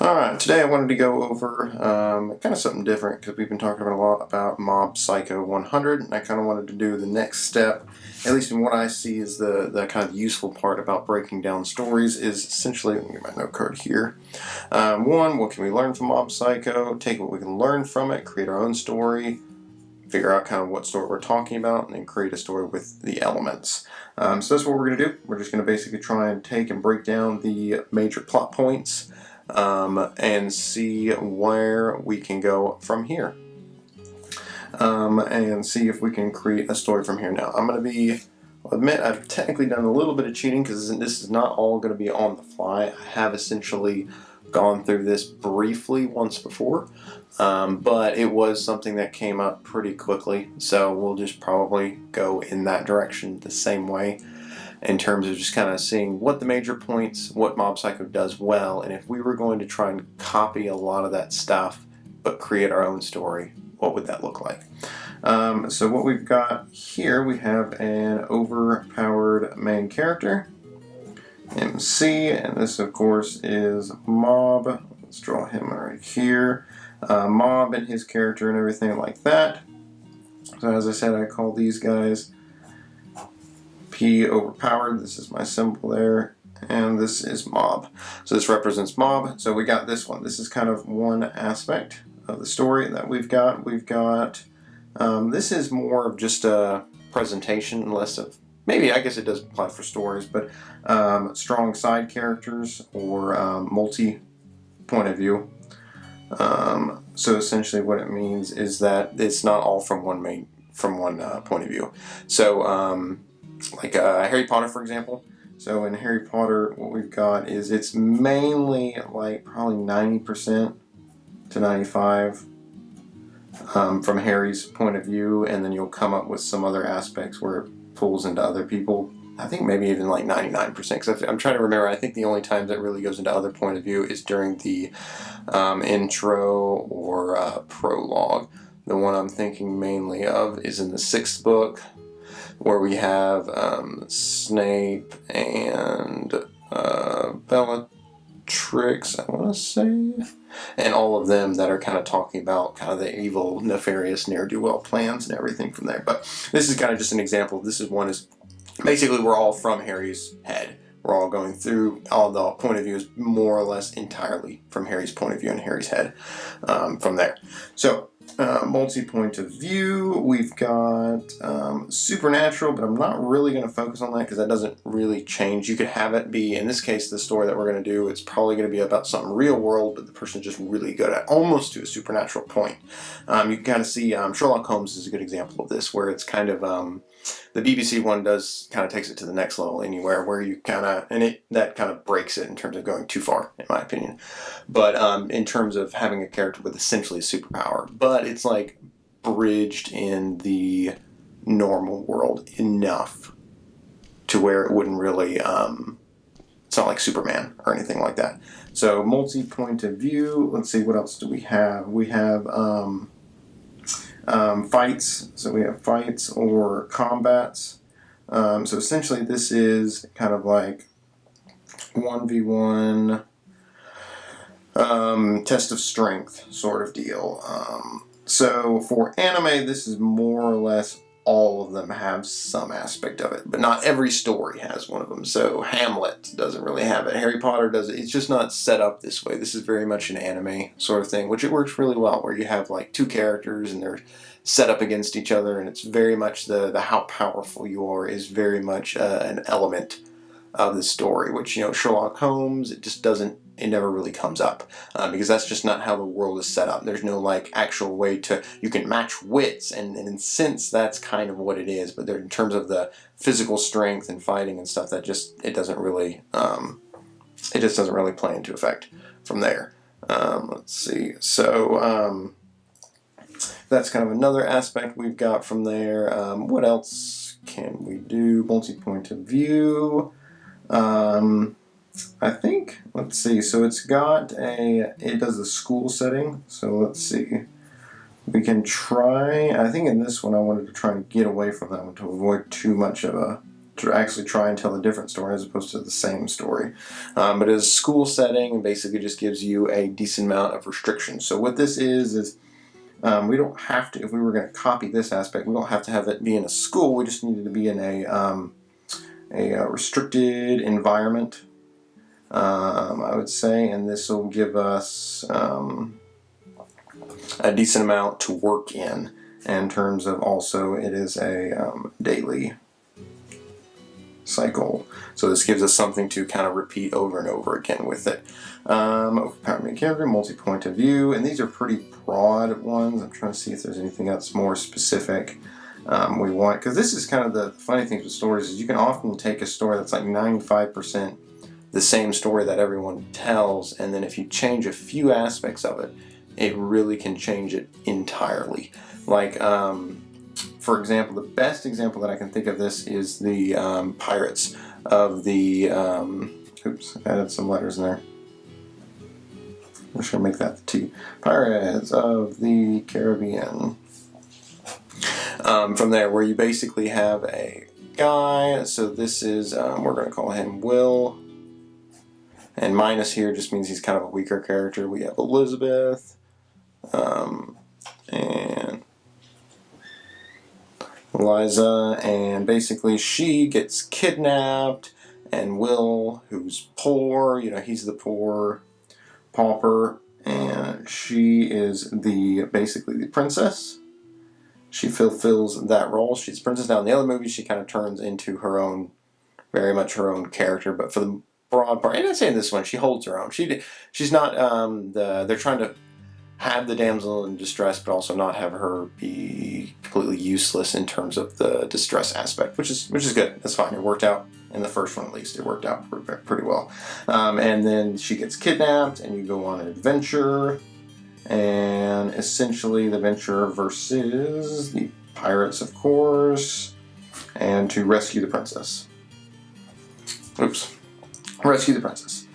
Alright, today I wanted to go over kind of something different because we've been talking a lot about Mob Psycho 100, and I kind of wanted to do the next step, at least in what I see is the kind of useful part about breaking down stories, is essentially, let me get my note card here. One, what can we learn from Mob Psycho, take what we can learn from it, create our own story, figure out kind of what story we're talking about, and then create a story with the elements. So that's what we're going to do. We're just going to basically try and take and break down the major plot points and see where we can go from here. And see if we can create a story from here. Now, I'll admit I've technically done a little bit of cheating because this is not all going to be on the fly. I have essentially gone through this briefly once before, but it was something that came up pretty quickly, so we'll just probably go in that direction the same way, in terms of just kind of seeing what the major points, what Mob Psycho does well, and if we were going to try and copy a lot of that stuff but create our own story, what would that look like? So what we've got here, we have an overpowered main character, MC, and this of course is Mob. Let's draw him right here. Mob and his character and everything like that. So as I said, I call these guys P overpowered. This is my symbol there, and this is Mob. So this represents Mob. So we got this one. This is kind of one aspect of the story that we've got. This is more of just a presentation, less of, maybe I guess it does apply for stories, but strong side characters or multi-point of view. So essentially what it means is that it's not all from one point of view. So like Harry Potter, for example. So in Harry Potter, what we've got is it's mainly like probably 90% to 95% from Harry's point of view, and then you'll come up with some other aspects where it pulls into other people. I think maybe even like 99%, because I'm trying to remember, I think the only time that really goes into other point of view is during the intro or prologue. The one I'm thinking mainly of is in the 6th book, where we have Snape and Bellatrix, I want to say, and all of them that are kind of talking about kind of the evil, nefarious, ne'er-do-well plans and everything from there. But this is kind of just an example. This is one is basically we're all from Harry's head. We're all going through, all the point of view is more or less entirely from Harry's point of view and Harry's head from there. So multi-point of view, we've got supernatural, but I'm not really going to focus on that because that doesn't really change. You could have it be, in this case, the story that we're going to do, it's probably going to be about something real world, but the person's just really good at, almost to a supernatural point. You can kind of see, Sherlock Holmes is a good example of this, where it's kind of, the BBC one does kind of takes it to the next level anywhere, where you kind of, and that kind of breaks it in terms of going too far, in my opinion. But in terms of having a character with essentially a superpower, but it's like bridged in the normal world enough to where it wouldn't really, it's not like Superman or anything like that. So multi-point of view, let's see, what else do we have? We have fights, so we have fights or combats. So essentially this is kind of like 1v1 test of strength sort of deal. So for anime, this is more or less all of them have some aspect of it, but not every story has one of them. So Hamlet doesn't really have it. Harry Potter does it. It's just not set up this way. This is very much an anime sort of thing, which it works really well, where you have like two characters and they're set up against each other, and it's very much the how powerful you are is very much an element of the story, which, you know, Sherlock Holmes, it never really comes up because that's just not how the world is set up. There's no like actual way you can match wits, and in a sense that's kind of what it is, but in terms of the physical strength and fighting and stuff, it just doesn't really play into effect from there. Let's see, so that's kind of another aspect we've got from there. What else can we do? Multi-point of view. I think, let's see, so it does the school setting, so let's see. We can try, I think in this one I wanted to try and get away from that one to avoid too much of a to actually try and tell a different story as opposed to the same story. But it's a school setting and basically just gives you a decent amount of restrictions. So what this is we don't have to, if we were going to copy this aspect, we don't have to have it be in a school. We just needed to be in a restricted environment, I would say, and this will give us a decent amount to work in terms of also it is a daily cycle. So this gives us something to kind of repeat over and over again with it. Overpowering character, multi-point of view, and these are pretty broad ones. I'm trying to see if there's anything else more specific we want, because this is kind of the funny things with stories is you can often take a story that's like 95% the same story that everyone tells, and then if you change a few aspects of it, it really can change it entirely. Like, for example, the best example that I can think of this is the Pirates of the, oops, I added some letters in there. I'm just going to make that the T. Pirates of the Caribbean. From there, where you basically have a guy, so this is, we're going to call him Will, and minus here just means he's kind of a weaker character. We have Elizabeth, and Eliza, and basically she gets kidnapped, and Will, who's poor, you know, he's the poor pauper, and she is basically the princess. She fulfills that role. She's princess. Now in the other movies, she kind of turns into her own, very much her own character. But for the broad part, and I'd say in this one, she holds her own. She's not they're trying to have the damsel in distress, but also not have her be completely useless in terms of the distress aspect, which is good. That's fine. It worked out in the first one, at least. It worked out pretty well. And then she gets kidnapped, and you go on an adventure. And essentially the adventure versus the pirates, of course, and to rescue the princess. Oops. Rescue the princess.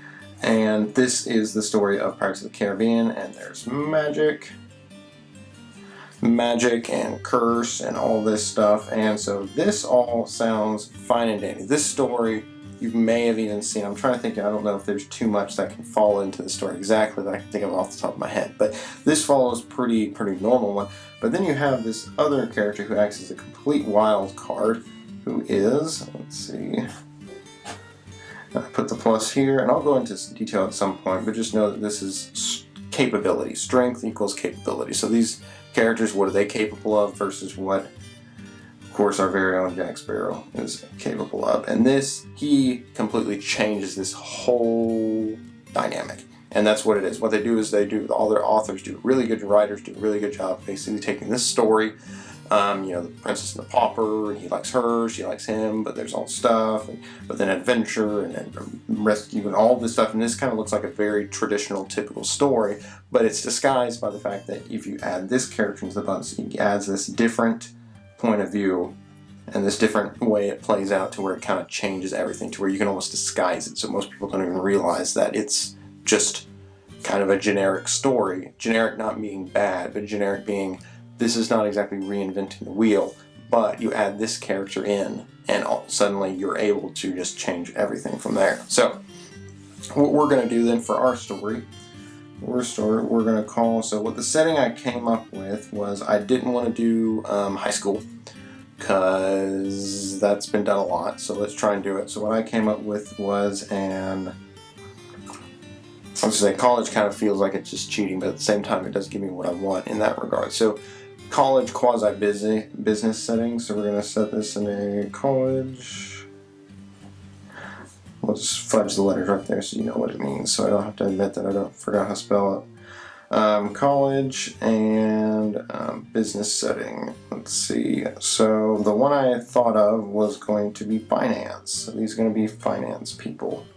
And this is the story of Pirates of the Caribbean, and there's magic and curse and all this stuff. And so this all sounds fine and dandy. This story you may have even seen. I'm trying to think, I don't know if there's too much that can fall into the story exactly that I can think of off the top of my head, but this follows pretty normal one. But then you have this other character who acts as a complete wild card, who is, let's see, I put the plus here, and I'll go into detail at some point, but just know that this is capability. Strength equals capability. So these characters, what are they capable of versus what, of course, our very own Jack Sparrow is capable of. And this, he completely changes this whole dynamic. And that's what it is. What they do is all their authors do really good, writers do a really good job basically taking this story, the princess and the pauper, and he likes her, she likes him, but there's all stuff, but then adventure and rescue and all this stuff. And this kind of looks like a very traditional, typical story, but it's disguised by the fact that if you add this character into the bunch, it adds this different point of view and this different way it plays out to where it kind of changes everything to where you can almost disguise it, so most people don't even realize that it's just kind of a generic story. Generic not being bad, but generic being this is not exactly reinventing the wheel, but you add this character in and suddenly you're able to just change everything from there. So what we're going to do then for our story, we're going to call, so what the setting I came up with was I didn't want to do high school because that's been done a lot, so let's try and do it. So what I came up with was college kind of feels like it's just cheating, but at the same time it does give me what I want in that regard. So college quasi-business setting, so we're going to set this in a college. We'll just fudge the letters right there so you know what it means, so I don't have to admit that I forgot how to spell it. College and business setting. Let's see. So the one I thought of was going to be finance. So these are going to be finance people.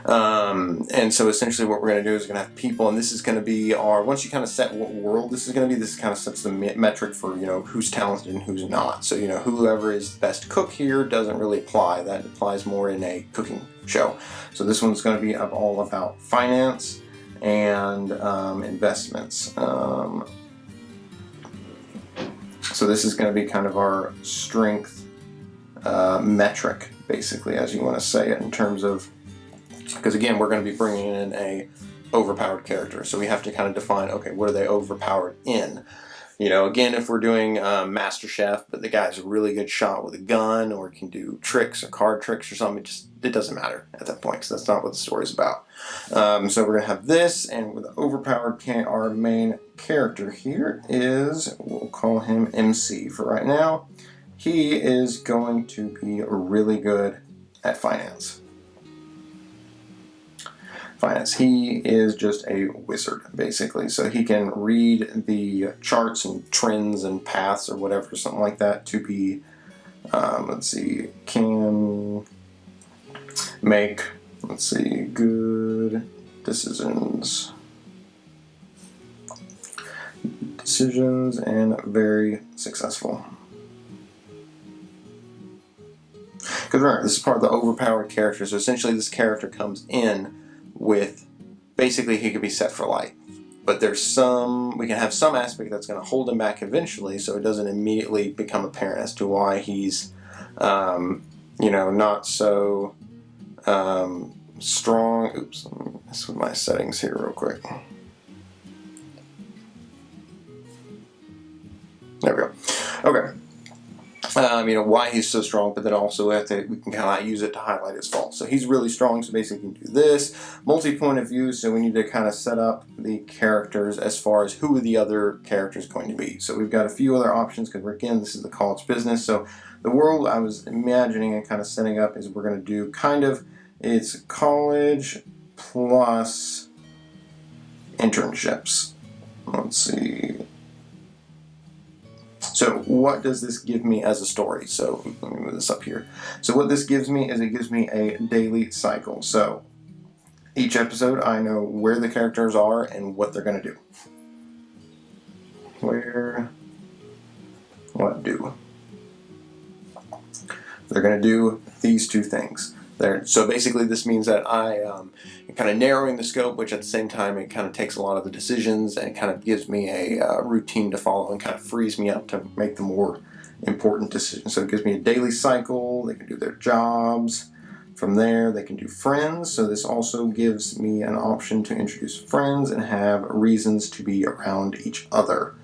And so essentially what we're going to do is we're going to have people, and this is going to be once you kind of set what world this is going to be, this kind of sets the metric for, who's talented and who's not. So, whoever is the best cook here doesn't really apply. That applies more in a cooking show. So this one's going to be all about finance and investments. So this is going to be kind of our strength metric, basically, as you want to say it, in terms of, because again, we're going to be bringing in a overpowered character, so we have to kind of define, okay, what are they overpowered in? You know, again, if we're doing Master Chef, but the guy's a really good shot with a gun, or can do tricks or card tricks or something, it doesn't matter at that point, because that's not what the story's about. So we're going to have this, and with the overpowered, our main character here is, we'll call him MC for right now. He is going to be really good at finance. He is just a wizard, basically. So he can read the charts and trends and paths or whatever, something like that, to be, let's see, can make, let's see, good decisions and very successful. Because remember, this is part of the overpowered character, so essentially this character comes in with, basically he could be set for life, but we can have some aspect that's going to hold him back eventually, so it doesn't immediately become apparent as to why he's not so strong. Oops, let me mess with my settings here real quick. There we go. Okay. Why he's so strong, but then also we can kind of use it to highlight his faults. So he's really strong, so basically we can do this. Multi-point of view, so we need to kind of set up the characters as far as who the other character is going to be. So we've got a few other options, because again, this is the college business. So the world I was imagining and kind of setting up is we're going to do it's college plus internships. Let's see. So what does this give me as a story? So let me move this up here. So what this gives me is, it gives me a daily cycle. So each episode I know where the characters are and what they're going to do. What do? They're going to do these two things. So basically this means that I am kind of narrowing the scope, which at the same time it kind of takes a lot of the decisions and kind of gives me a routine to follow and kind of frees me up to make the more important decisions. So it gives me a daily cycle. They can do their jobs. From there they can do friends. So this also gives me an option to introduce friends and have reasons to be around each other.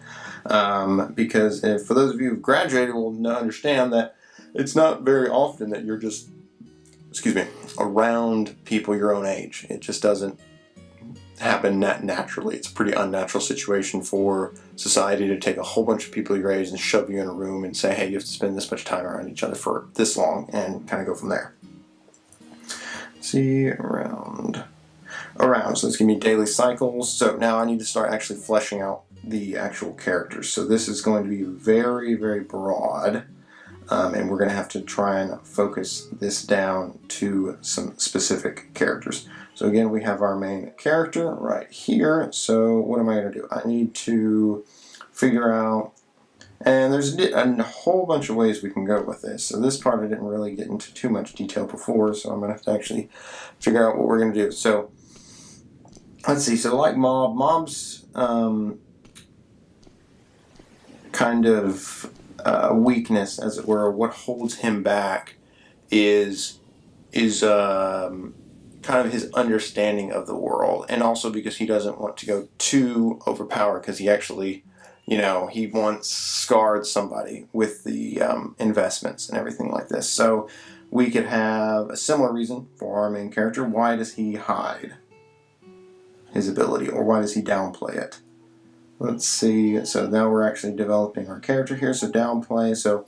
Because for those of you who've graduated will understand that it's not very often that you're just around people your own age. It just doesn't happen naturally. It's a pretty unnatural situation for society to take a whole bunch of people your age and shove you in a room and say, hey, you have to spend this much time around each other for this long, and kind of go from there. See, around. So it's going to be daily cycles. So now I need to start actually fleshing out the actual characters. So this is going to be very, very broad. And we're going to have to try and focus this down to some specific characters. So again, we have our main character right here. So what am I going to do? I need to figure out, and there's a whole bunch of ways we can go with this. So this part I didn't really get into too much detail before, so I'm going to have to actually figure out what we're going to do. So let's see. So like Mob's kind of weakness, as it were, what holds him back is kind of his understanding of the world, and also because he doesn't want to go too overpowered, because he actually, he once scarred somebody with the investments and everything like this. So we could have a similar reason for our main character. Why does he hide his ability, or why does he downplay it? Let's see, so now we're actually developing our character here, so downplay. So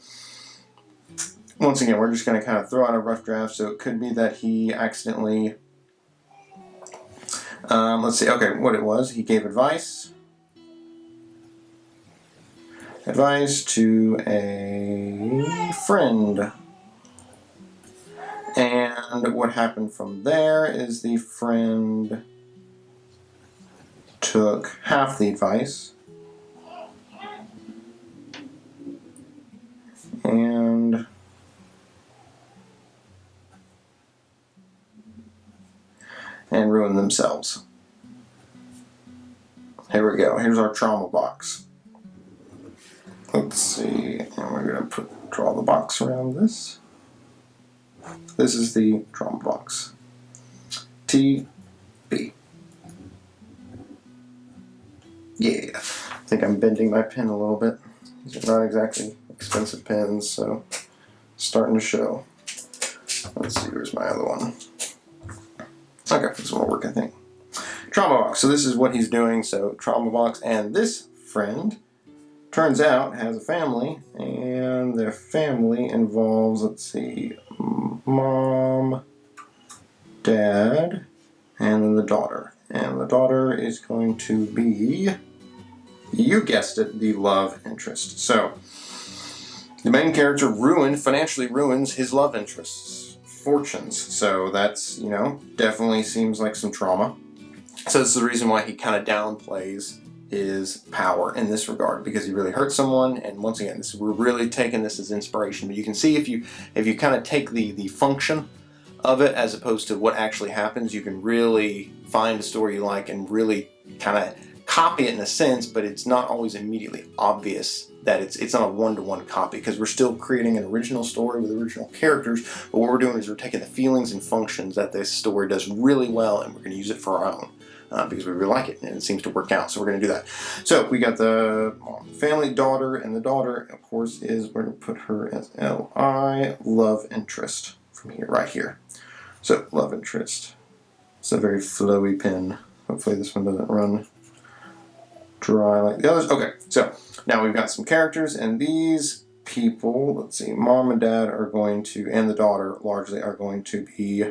once again, we're just going to kind of throw out a rough draft. So it could be that he accidentally, let's see, okay, what it was, he gave advice to a friend. And what happened from there is the friend took half the advice and ruined themselves. Here we go. Here's our trauma box. Let's see, and we're going to draw the box around this. This is the trauma box. TB. Yeah. I think I'm bending my pen a little bit. These are not exactly expensive pens, so starting to show. Let's see, where's my other one? Okay, this one will work, I think. Trauma box. So this is what he's doing. So trauma box, and this friend turns out has a family, and their family involves, let's see, mom, dad, and then the daughter. And the daughter is going to be, you guessed it, the love interest. So the main character financially ruins his love interest's fortunes. So that's, definitely seems like some trauma. So this is the reason why he kind of downplays his power in this regard, because he really hurt someone. And once again, we're really taking this as inspiration. But you can see if you kind of take the function of it as opposed to what actually happens, you can really find a story you like and really kind of copy it in a sense, but it's not always immediately obvious that it's not a one-to-one copy, because we're still creating an original story with original characters, but what we're doing is we're taking the feelings and functions that this story does really well, and we're going to use it for our own. Because we really like it, and it seems to work out, so we're going to do that. So we got the family, daughter, and the daughter, of course, we're going to put her as L-I, love interest, from here, right here. So, love interest. It's a very flowy pen. Hopefully this one doesn't run dry like the others. Okay, so now we've got some characters, and these people, let's see, mom and dad are going to, and the daughter largely, are going to be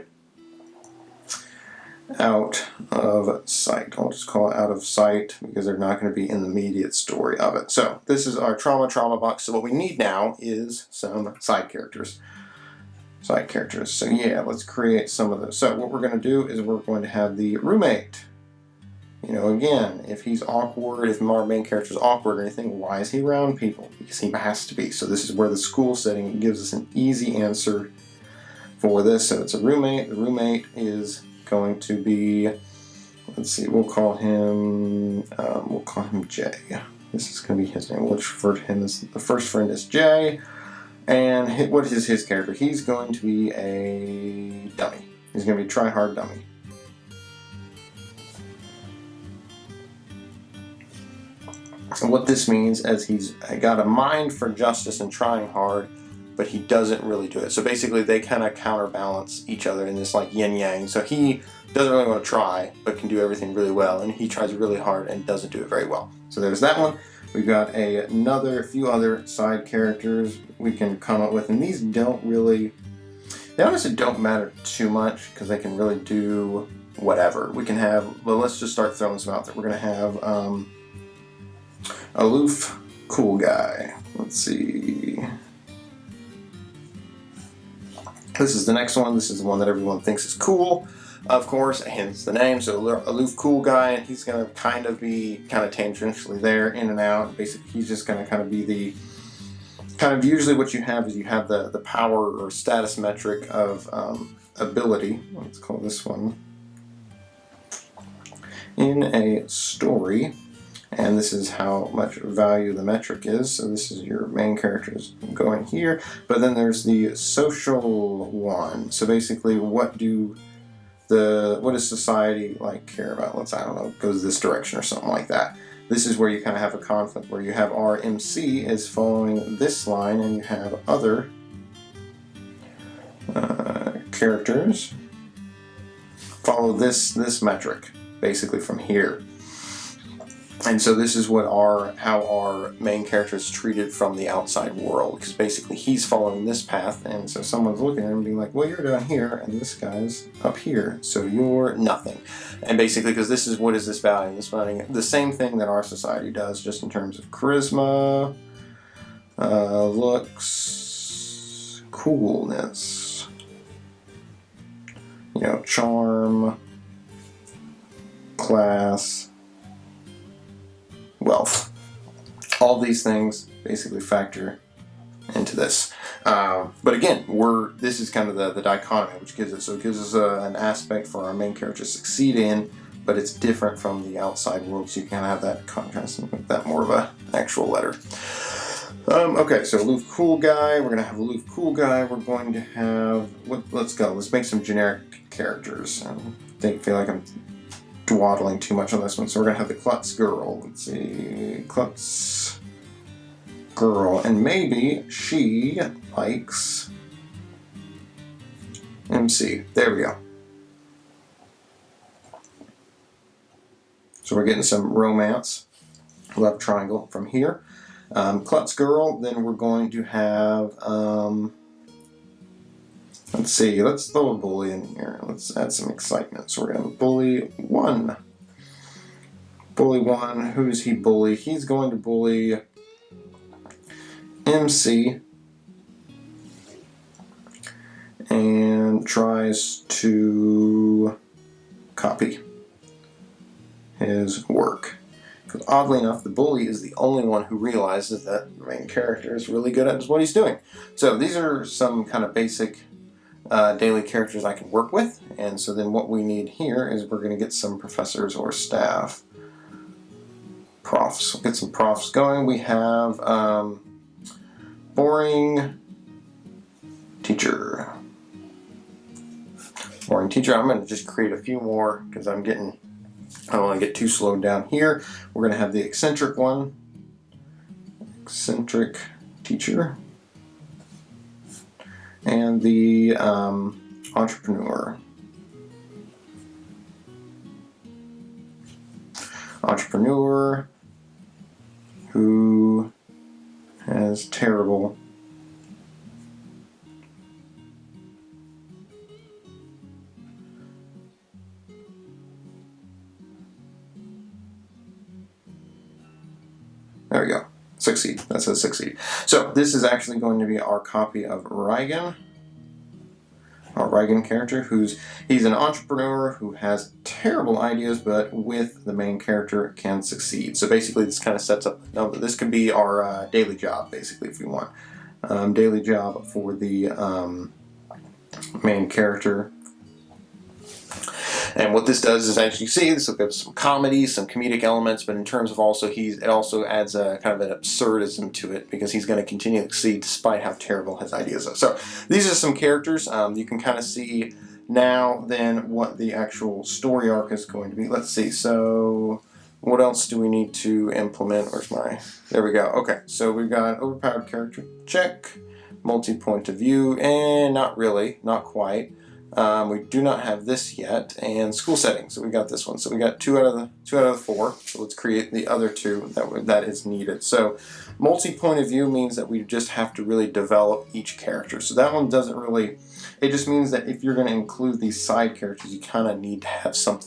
out of sight. I'll just call it out of sight because they're not going to be in the immediate story of it. So this is our trauma box. So what we need now is some side characters. So yeah, let's create some of those. So what we're going to do is we're going to have the roommate. Again, if he's awkward, if our main character is awkward or anything, why is he around people? Because he has to be. So this is where the school setting gives us an easy answer for this. So it's a roommate. The roommate is going to be, let's see, we'll call him Jay. This is going to be his name. We'll refer to him as the first friend is Jay. And what is his character? He's going to be a dummy. He's going to be a try-hard dummy. And what this means is he's got a mind for justice and trying hard, but he doesn't really do it. So basically they kind of counterbalance each other in this like yin-yang. So he doesn't really want to try, but can do everything really well, and he tries really hard and doesn't do it very well. So there's that one. We've got few other side characters we can come up with, and these they honestly don't matter too much because they can really do whatever. We can have, well, let's just start throwing some out there. We're going to have aloof, cool guy. Let's see. This is the next one. This is the one that everyone thinks is cool, of course, hence the name. So aloof, cool guy, and he's going to kind of be tangentially there, in and out. Basically, he's just going to kind of be the, usually what you have is you have the power or status metric of ability. Let's call this one in a story. And this is how much value the metric is. So this is your main characters going here. But then there's the social one. So basically, what does society care about? I don't know, goes this direction or something like that. This is where you kind of have a conflict where you have our MC is following this line, and you have other characters follow this metric, basically from here. And so this is how our main character is treated from the outside world, because basically he's following this path, and so someone's looking at him and being like, well, you're down here, and this guy's up here, so you're nothing. And basically, because this is, what is this value? This value, the same thing that our society does, just in terms of charisma, looks, coolness, charm, class, wealth. All these things basically factor into this. But again, this is kind of the dichotomy, which gives us an aspect for our main character to succeed in, but it's different from the outside world, so you kind of have that contrast and make that more of an actual letter. Okay, so aloof cool guy. We're gonna have aloof cool guy. We're going to have. Let's go. Let's make some generic characters. I feel like I'm dawdling too much on this one. So we're gonna have the Klutz girl. Let's see, Klutz girl, and maybe she likes MC. There we go. So we're getting some romance, love triangle from here. Klutz girl, then we're going to have, let's see, let's throw a bully in here. Let's add some excitement. So we're going to have bully 1. Bully 1, who does he bully? He's going to bully MC and tries to copy his work. Because oddly enough, the bully is the only one who realizes that the main character is really good at what he's doing. So these are some kind of basic daily characters I can work with. And so then what we need here is we're going to get some professors or staff. Profs. We'll get some profs going. We have boring teacher. Boring teacher. I'm going to just create a few more because I don't want to get too slowed down here. We're going to have the eccentric one. Eccentric teacher. And the entrepreneur. Entrepreneur who has terrible There we go. Succeed. That says succeed. So this is actually going to be our copy of Reigen. Our Reigen character, he's an entrepreneur who has terrible ideas, but with the main character can succeed. So basically this kind of sets up, this could be our daily job, basically, if we want. Daily job for the main character. And what this does is, as you see, this will give some comedy, some comedic elements, but in terms of also, it also adds a kind of an absurdism to it because he's going to continue to succeed despite how terrible his ideas are. So these are some characters. You can kind of see now then what the actual story arc is going to be. Let's see. So what else do we need to implement? There we go. Okay, so we've got overpowered character. Check. Multi-point of view. And not really. Not quite. We do not have this yet, and school settings. So we got this one. So we got 2 out of the 4. So let's create the other 2 that is needed. So multi-point of view means that we just have to really develop each character. So that one doesn't really. It just means that if you're going to include these side characters, you kind of need to have some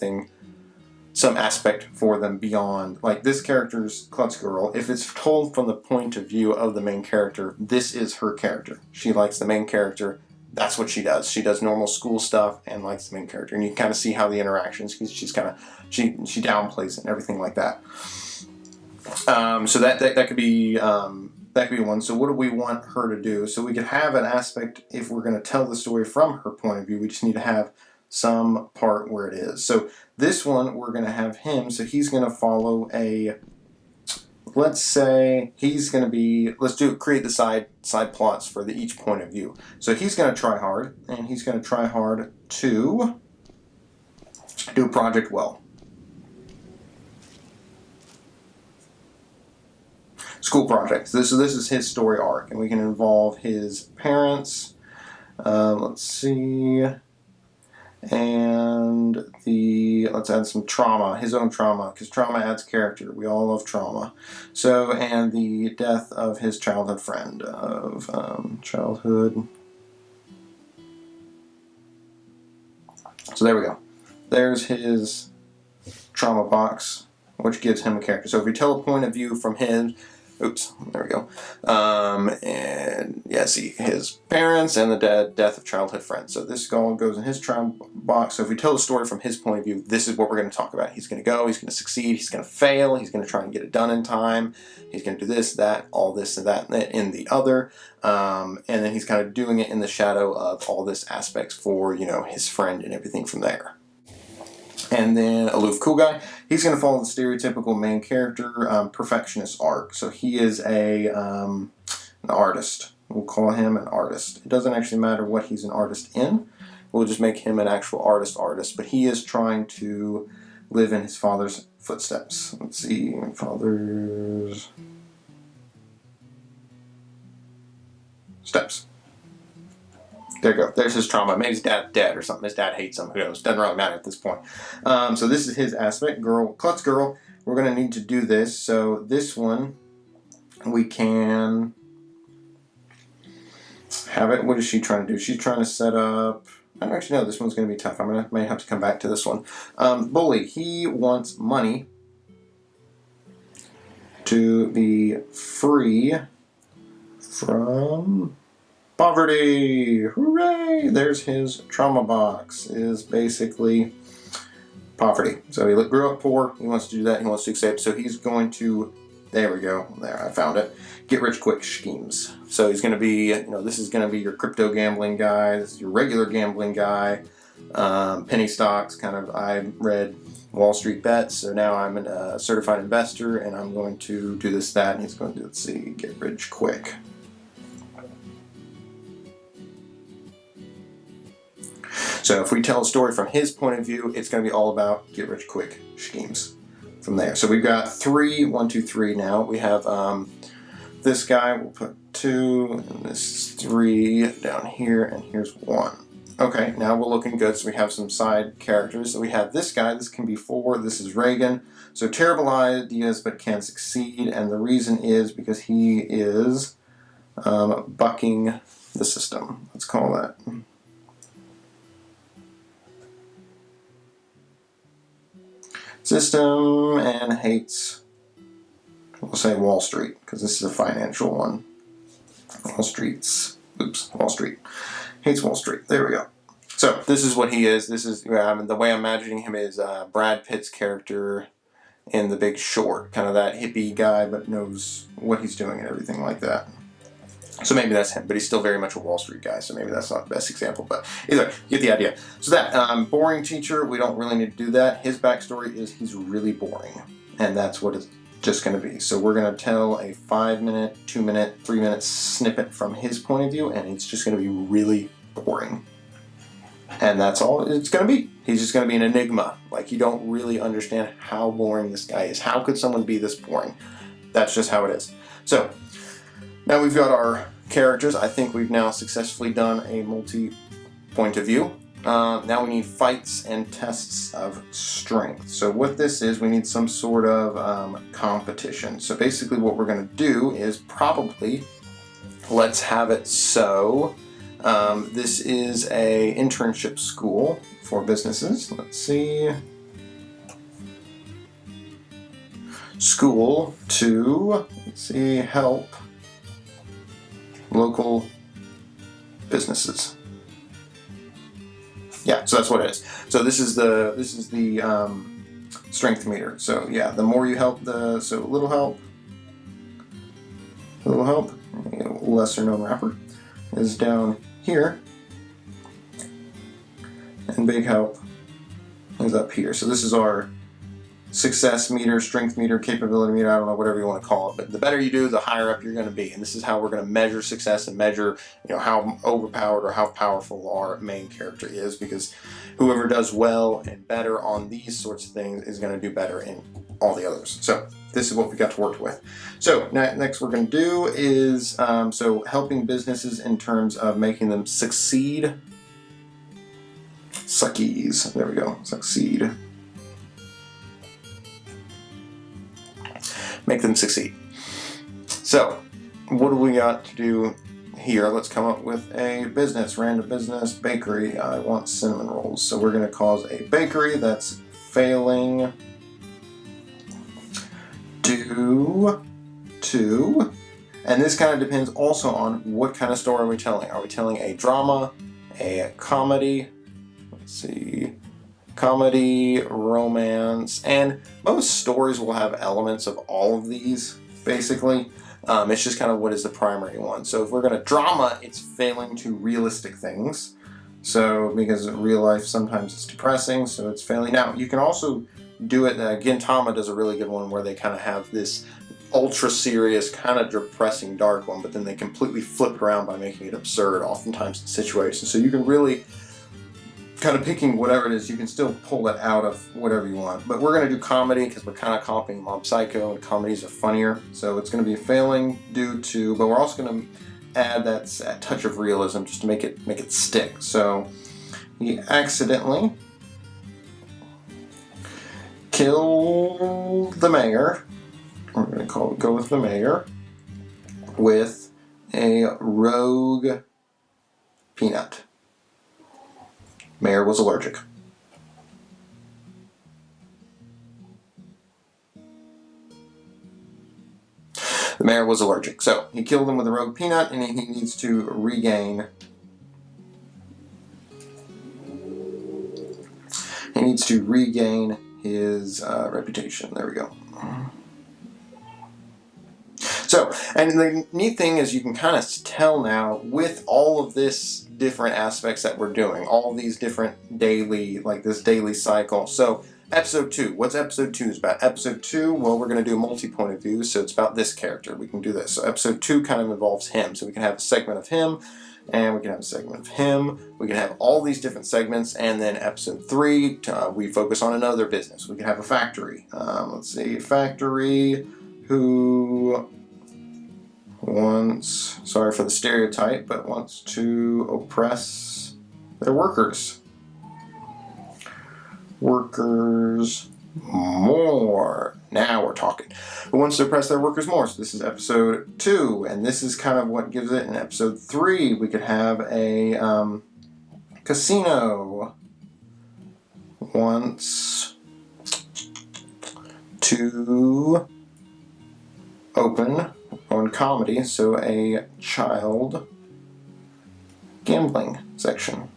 aspect for them beyond. Like this character's Klutz girl. If it's told from the point of view of the main character, this is her character. She likes the main character. That's what she does. She does normal school stuff and likes the main character. And you kind of see how the interactions, she downplays it and everything like that. So that could be one. So what do we want her to do? So we could have an aspect, if we're going to tell the story from her point of view, we just need to have some part where it is. So this one, we're going to have him. So he's going to follow let's say he's going to be, create the side plots for each point of view. So he's going to try hard, and he's going to try hard to do a project well. School project. So this is his story arc, and we can involve his parents. Let's see. And let's add some trauma, his own trauma, because trauma adds character. We all love trauma. So, and the death of his childhood friend, So there we go. There's his trauma box, which gives him a character. So if we tell a point of view from him, there we go. And yeah, see his parents and the death of childhood friends. So this all goes in his trauma box. So if we tell the story from his point of view, this is what we're going to talk about. He's going to go, he's going to succeed, he's going to fail, he's going to try and get it done in time, he's going to do this, that, all this, and that, in the other. And then he's kind of doing it in the shadow of all this aspects for, his friend and everything from there. And then aloof cool guy, he's going to follow the stereotypical main character perfectionist arc. So he is an artist. We'll call him an artist. It doesn't actually matter what he's an artist in. We'll just make him an actual artist, but he is trying to live in his father's footsteps. Let's see, father's steps. There you go. There's his trauma. Maybe his dad's dead or something. His dad hates him. Who knows? Doesn't really matter at this point. So this is his aspect. Girl, klutz girl. We're going to need to do this. So this one, we can have it. What is she trying to do? She's trying to set up... I don't actually know. This one's going to be tough. Might have to come back to this one. Bully. He wants money to be free from poverty. Hooray! There's his trauma box. Is basically poverty. So he grew up poor. He wants to do that. He wants to escape. So he's going to... There we go. There, I found it. Get rich quick schemes. So he's going to be, this is going to be your crypto gambling guy. This is your regular gambling guy. Penny stocks, kind of, I read Wall Street bets. So now I'm a certified investor and I'm going to do this, that. And he's going to, let's see, get rich quick. So if we tell a story from his point of view, it's going to be all about get rich quick schemes. From there. So we've got 3, 1, 2, 3 now. We have this guy, we'll put 2, and this is 3 down here, and here's 1. Okay, now we're looking good. So we have some side characters. So we have this guy, this can be 4, this is Reagan. So terrible ideas, but can succeed, and the reason is because he is bucking the system. Let's call that. System and hates, we'll say Wall Street, because this is a financial one. Wall Street. Hates Wall Street. There we go. So this is what he is. This is, the way I'm imagining him is Brad Pitt's character in The Big Short. Kind of that hippie guy, but knows what he's doing and everything like that. So maybe that's him, but he's still very much a Wall Street guy, so maybe that's not the best example, but either way, you get the idea. So that, boring teacher, we don't really need to do that. His backstory is he's really boring, and that's what it's just going to be. So we're going to tell a 5-minute, 2-minute, 3-minute snippet from his point of view, and it's just going to be really boring. And that's all it's going to be. He's just going to be an enigma. Like, you don't really understand how boring this guy is. How could someone be this boring? That's just how it is. So now we've got our characters. I think we've now successfully done a multi-point of view. Now we need fights and tests of strength. So what this is, we need some sort of competition. So basically what we're going to do is probably, let's have it so, this is a internship school for businesses. Let's see. School to, let's see, help local businesses. Yeah, so that's what it is. So this is the strength meter. So yeah, the more you help, so little help, lesser known rapper is down here, and big help is up here. So this is our success meter, strength meter, capability meter, I don't know, whatever you want to call it, but the better you do, the higher up you're going to be, and this is how we're going to measure success and measure, how overpowered or how powerful our main character is, because whoever does well and better on these sorts of things is going to do better in all the others. So this is what we got to work with. So next we're going to do is so helping businesses in terms of making them succeed. Suckies. There we go. Succeed. Make them succeed. So, what do we got to do here? Let's come up with a business, random business, bakery. I want cinnamon rolls. So we're going to cause a bakery that's failing due to, and this kind of depends also on what kind of story are we telling. Are we telling a drama, a comedy? Let's see. Comedy, romance, and most stories will have elements of all of these, basically. It's just kind of what is the primary one. So if we're going to drama, it's failing to realistic things. So, because real life sometimes it's depressing, so it's failing. Now, you can also do it, Gintama does a really good one where they kind of have this ultra serious, kind of depressing dark one, but then they completely flip it around by making it absurd oftentimes in situations. So you can really, kind of picking whatever it is, you can still pull it out of whatever you want. But we're going to do comedy because we're kind of copying Mob Psycho, and comedies are funnier. So it's going to be a failing due to, but we're also going to add that touch of realism just to make it stick. So he accidentally killed the mayor. We're going to go with the mayor with a rogue peanut. Mayor was allergic. The mayor was allergic. So he killed him with a rogue peanut, and he needs to regain. He needs to regain his reputation. There we go. So, and the neat thing is you can kind of tell now with all of this different aspects that we're doing, all these different daily, like this daily cycle. So, episode 2, what's episode 2 is about? Episode 2, well, we're going to do a multi-point of view, so it's about this character. We can do this. So, episode 2 kind of involves him. So, we can have a segment of him, and we can have a segment of him. We can have all these different segments, and then episode 3, we focus on another business. We can have a factory. Let's see, a factory who wants, sorry for the stereotype, but wants to oppress their workers. Workers more. Now we're talking. Who wants to oppress their workers more? So this is episode 2, and this is kind of what gives it. In episode 3, we could have a casino wants to open on comedy, so a child gambling section.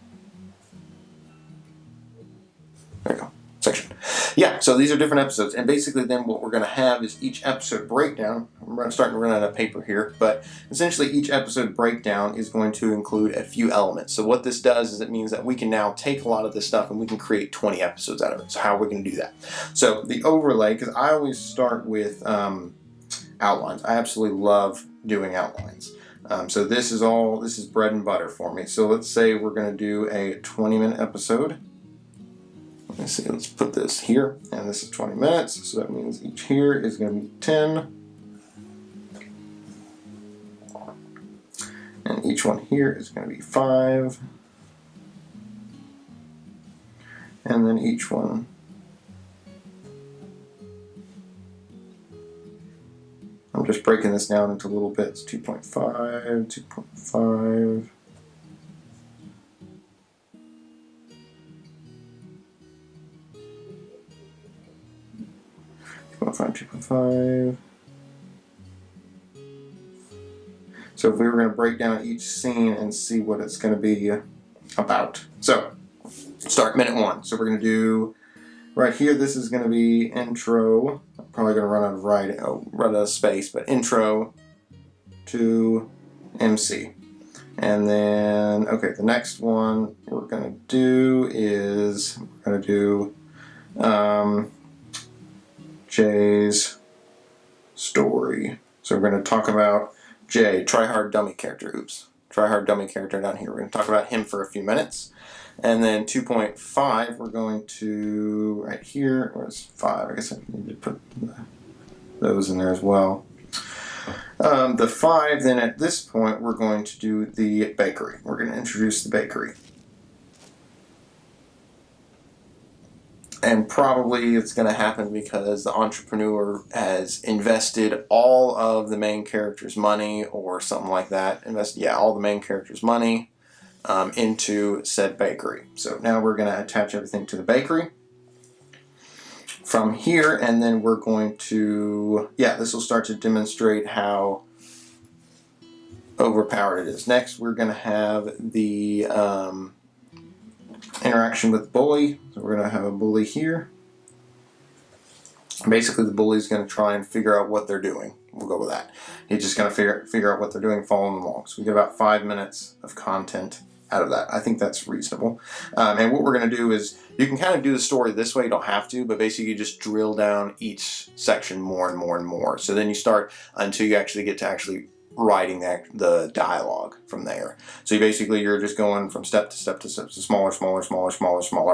There you go. Section. Yeah, so these are different episodes, and basically then what we're going to have is each episode breakdown. I'm starting to run out of paper here, but essentially each episode breakdown is going to include a few elements. So what this does is it means that we can now take a lot of this stuff and we can create 20 episodes out of it. So how are we going to do that? So the overlay, because I always start with outlines. I absolutely love doing outlines. So this is bread and butter for me. So let's say we're going to do a 20-minute episode. Let's see, let's put this here, and this is 20 minutes, so that means each here is going to be 10. And each one here is going to be 5. And then each one I'm just breaking this down into little bits. 2.5, 2.5. 2.5. So if we were going to break down each scene and see what it's going to be about. So, start minute 1. So we're going to do, right here, this is going to be intro. I'm probably going to run out of space, but intro to MC. And then, okay, the next one we're going to do is, we're going to do Jay's story. So we're going to talk about Jay, try-hard dummy character. Oops. Try-hard dummy character down here. We're going to talk about him for a few minutes. And then 2.5, we're going to, right here, where's 5? I guess I need to put those in there as well. The 5, then at this point, we're going to do the bakery. We're going to introduce the bakery. And probably it's going to happen because the entrepreneur has invested all of the main character's money or something like that. All the main character's money into said bakery. So now we're going to attach everything to the bakery from here, and then we're going to, this will start to demonstrate how overpowered it is. Next, we're going to have the interaction with bully. So we're going to have a bully here. Basically, the bully is going to try and figure out what they're doing. We'll go with that. He's just going to figure out what they're doing, following along. So we get about 5 minutes of content out of that. I think that's reasonable. And what we're going to do is, you can kind of do the story this way, you don't have to, but basically you just drill down each section more and more and more. So then you start until you actually get to actually writing the dialogue from there. So you're just going from step to step to step to smaller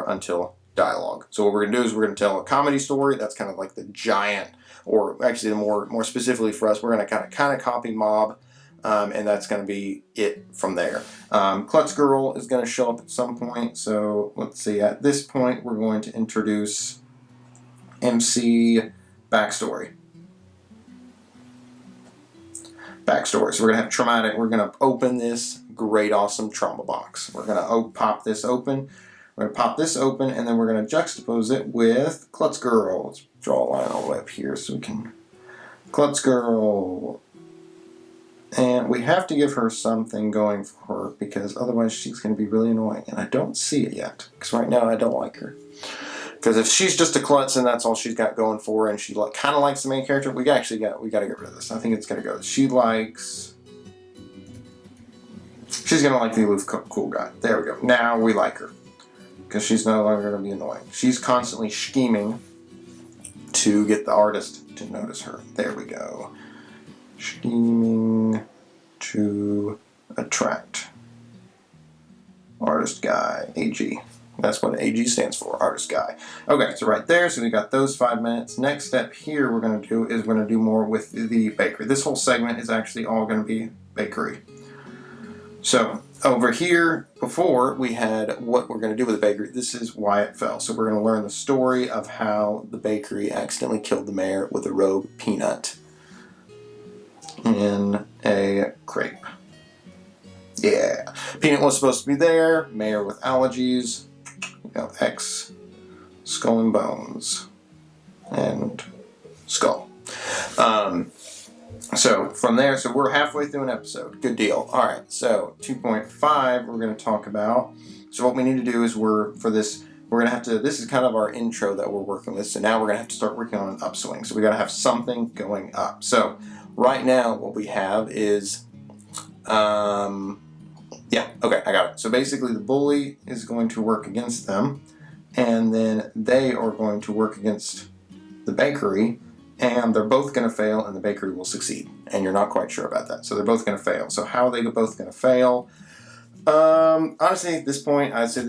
until dialogue. So what we're going to do is we're going to tell a comedy story. That's kind of like the giant, or actually the more specifically for us, we're going to kind of copy Mob. And that's going to be it from there. Klutz Girl is going to show up at some point. So let's see. At this point, we're going to introduce MC backstory. So we're going to have traumatic. We're going to open this great, awesome trauma box. We're going to pop this open. We're going to pop this open, and then we're going to juxtapose it with Klutz Girl. Let's draw a line all the way up here so we can. Klutz Girl. And we have to give her something going for her, because otherwise she's going to be really annoying. And I don't see it yet, because right now I don't like her. Because if she's just a klutz and that's all she's got going for her, and she kind of likes the main character, we got to get rid of this. I think it's going to go. She's going to like the aloof cool guy. There we go. Now we like her, because she's no longer going to be annoying. She's constantly scheming to get the artist to notice her. There we go. Scheming to attract. Artist guy, AG. That's what AG stands for, artist guy. Okay, so right there, so we got those 5 minutes. Next step here we're going to do is we're going to do more with the bakery. This whole segment is actually all going to be bakery. So over here, before we had what we're going to do with the bakery, this is why it fell. So we're going to learn the story of how the bakery accidentally killed the mayor with a rogue peanut in a crepe. Yeah. Peanut was supposed to be there. Mayor with allergies. X, skull and bones, and skull. So from there, so we're halfway through an episode. Good deal. All right. So 2.5, we're going to talk about. So what we need to do is we're going to have to, this is kind of our intro that we're working with. So now we're going to have to start working on an upswing. So we got to have something going up. So right now what we have is, yeah, okay, I got it. So basically the bully is going to work against them, and then they are going to work against the bakery, and they're both going to fail, and the bakery will succeed. And you're not quite sure about that. So they're both going to fail. So how are they both going to fail? Honestly, at this point, I'd say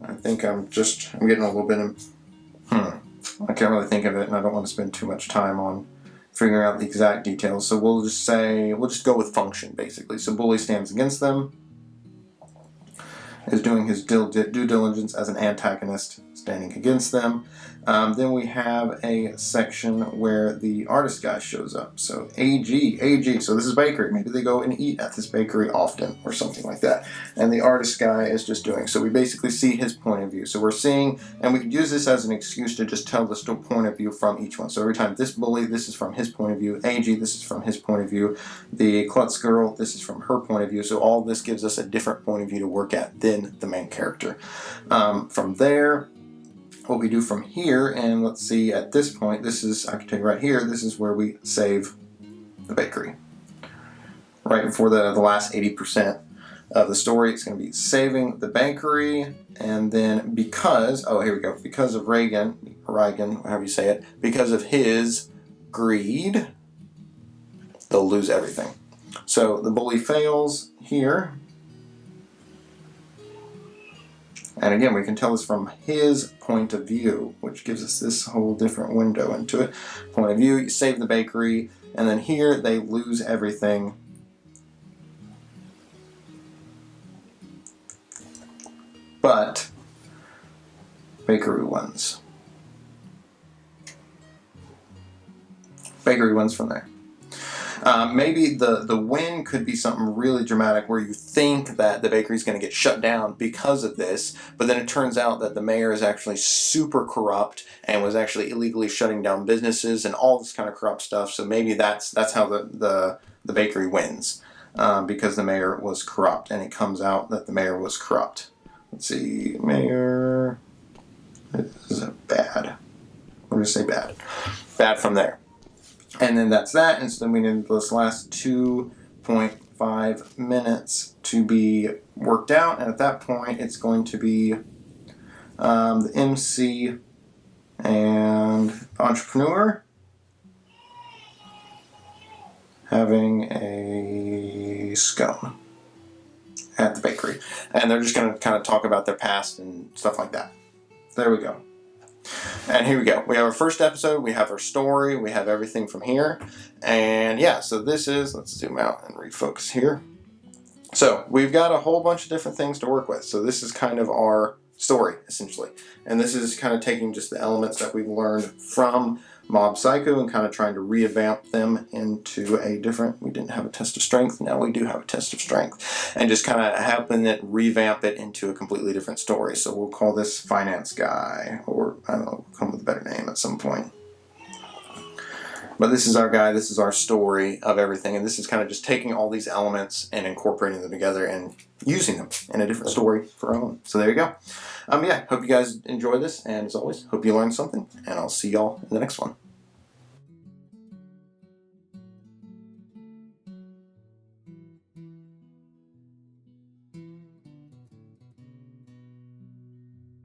I think I'm getting a little bit I can't really think of it, and I don't want to spend too much time on figuring out the exact details. So we'll just go with function, basically. So bully stands against them, is doing his due diligence as an antagonist, standing against them. Then we have a section where the artist guy shows up. So AG, so this is bakery. Maybe they go and eat at this bakery often or something like that. And the artist guy is just doing. So we basically see his point of view. So we're seeing, and we could use this as an excuse to just tell the point of view from each one. So every time this bully, this is from his point of view. AG, this is from his point of view. The klutz girl, this is from her point of view. So all this gives us a different point of view to work at than the main character. From there, what we do from here, and let's see, at this point, I can tell you right here, this is where we save the bakery. Right before the last 80% of the story, it's going to be saving the bakery, and then because of Reagan, however you say it, because of his greed, they'll lose everything. So the bully fails here. And again, we can tell this from his point of view, which gives us this whole different window into it. Point of view, you save the bakery, and then here they lose everything. But bakery wins. Bakery wins from there. Maybe the win could be something really dramatic where you think that the bakery is going to get shut down because of this, but then it turns out that the mayor is actually super corrupt and was actually illegally shutting down businesses and all this kind of corrupt stuff. So maybe that's how the bakery wins, because the mayor was corrupt, and it comes out that the mayor was corrupt. Let's see, mayor. This is bad. We're going to say bad. Bad from there. And then that's that, and so then we need this last 2.5 5 minutes to be worked out, and at that point it's going to be the MC and entrepreneur having a scone at the bakery, and they're just going to kind of talk about their past and stuff like that. There we go. And here we go. We have our first episode, we have our story, we have everything from here. And yeah, so this is, let's zoom out and refocus here. So we've got a whole bunch of different things to work with. So this is kind of our story, essentially. And this is kind of taking just the elements that we've learned from Mob Psycho and kind of trying to revamp them into a different, we didn't have a test of strength, now we do have a test of strength, and just kind of helping it revamp it into a completely different story. So we'll call this Finance Guy, or I don't know, we'll come with a better name at some point. But this is our guy, this is our story of everything, and this is kind of just taking all these elements and incorporating them together and using them in a different story for our own. So there you go. Yeah, hope you guys enjoy this, and as always, hope you learned something, and I'll see y'all in the next one.